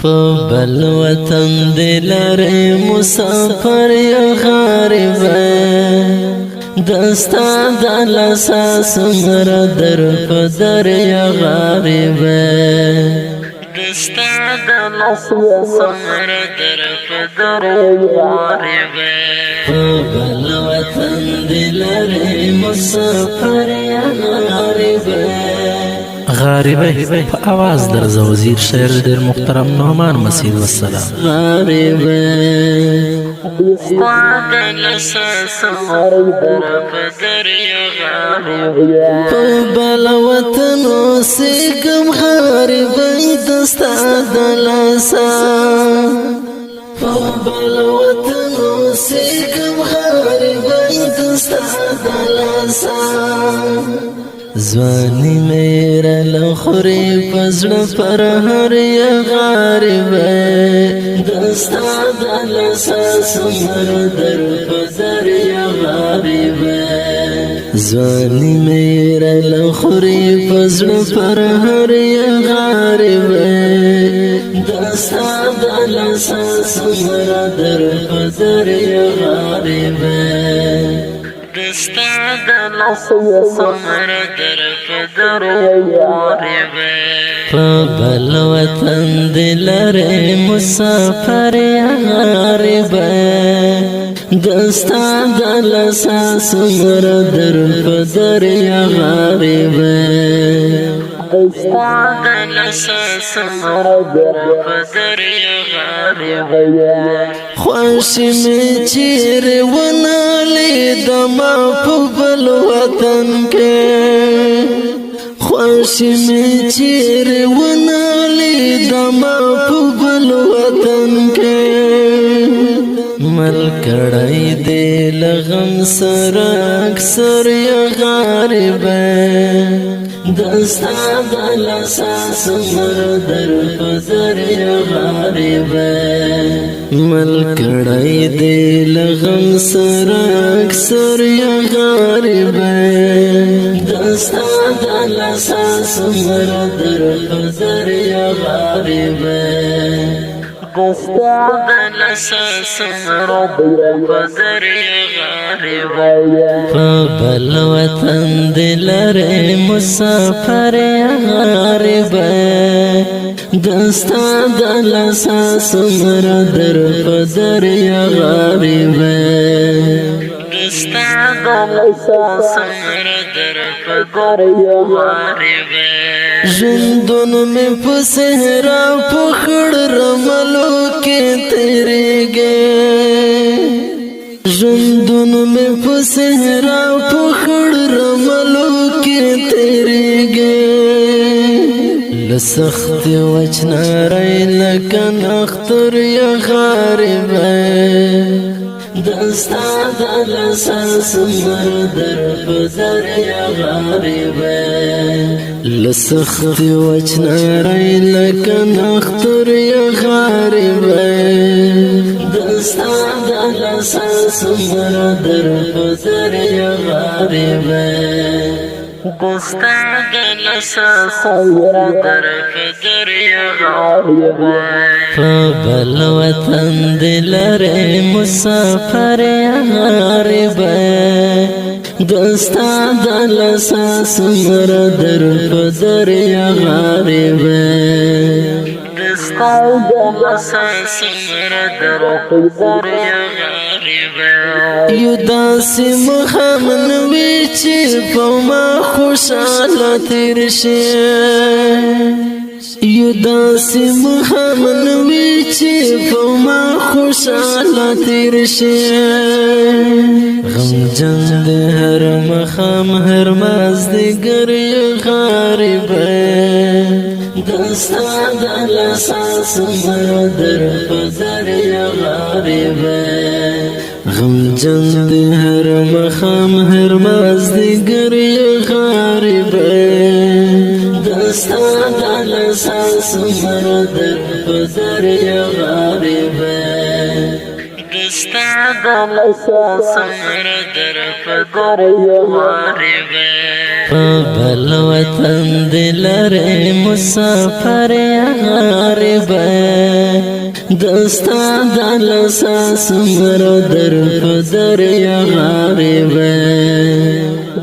په بل وطن دلاره مسافر یا غریب دستا دلسا سمر در پدر یا غریب دستا دلسا سمر در پدر یا غریب په بل وطن دلاره مسافر یا غریب غاربه په आवाज درز وزیر شعر ډیر محترم نعمان مسیح والسلام غاربه سپادل سمر در پدر یا غاربه په بل وطن اوسېږم غاربه دستا دلسا په بل وطن اوسېږم غاربه دستا دلسا زوانی میرا لخوری پزڑ پر ہر یا غارب دستا دلسا سمر در پدر یا غارب زوانی میرا لخوری پزڑ پر ہر یا غارب دستا دلسا سمر در پدر یا غارب دستا دلسا سمر در پدر یا غریب په بل وطن دلاره مسافر یا غریب دستا دلسا سمر در پدر یا غریب دستا دلسا سمر در پدر یا غریب خوشی می چیر ونالی دما په بل وطن کې خوشی می چیر ونالی دما په بل وطن کې مل کړای دې لغم سر اکثر یا غریب دستا دلسا سمر در پدر یا غریب مل کړای دې لغم سر اکثر یا غریب دستا دلسا سمر در پدر یا غریب دستا دلسا سمر در پدر یا غریب په بل وطن دلاره مسافر یا غریب دستا دلسا سمر در پدر یا غریب دستا دلسا سمر در پدر یا غریب ژوندون می په صحرا په خړ رملو کې تیریږي ژوندون می په صحرا په خړ رملو کې تیریږي لسخت وجنارای لکن اختر یا غریب دستا دلسا سمر در پدر یا غریب لسخت وجنارای لکن اختر یا غریب دستا دلسا سمر در پدر یا غریب دستا دلسا سمر در پدر یا غریب په بل وطن دلاره مسافر یا غریب دستا دلسا سمر در پدر یا غریب دستا دلسا سمر در پدر یا غریب یو داسې مخامن وی چې په ما خوشاله تیر شي یو داسې مخامن وی چې په ما خوشاله تیر شي غمجن د هر مخام هر مازدیګر یا غریب دستا دلسا سمر در پدر یا غریب غمجن د هر مخام هر مازدیګر یا غریب دستا دلسا سمر در پدر یا غریب دستا دلسا سمر در پدر یا غریب بل وطن دلر مسافر یا غریب دستا دلساس مر در پدر یا غریب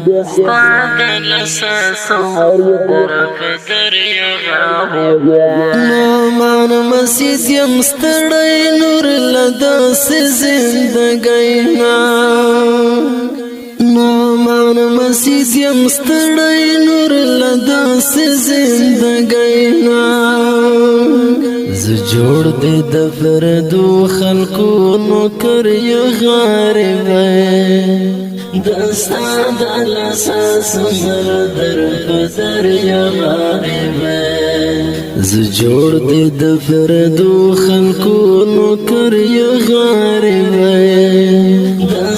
دستا دلساس مر در پدر یا غریب نامان مسجد یم ستړی نور لداس زندگینا نامان مسجد یم ستړی نور لداس زندگینا ز جوړ دې د فردو خلکو نوکر یو غریب دستا د لاساس مر در پدر یو غریب ز جوړ دې د فردو خلکو نوکر یو غریب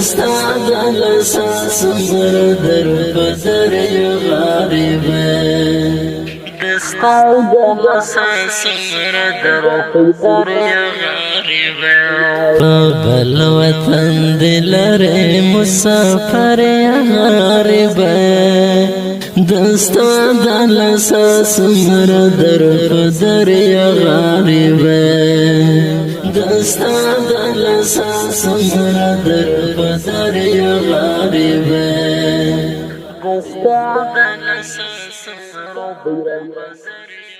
دستا د لاساس مر در پدر یو غریب دستا د لاساس مر در پدر یو غریب بل وطن دلر مسافر یا غریب دستا د لاساس مر در پدر یا غریب دستا د لاساس مر در پدر یا غریب دستا د لاساس مر در پدر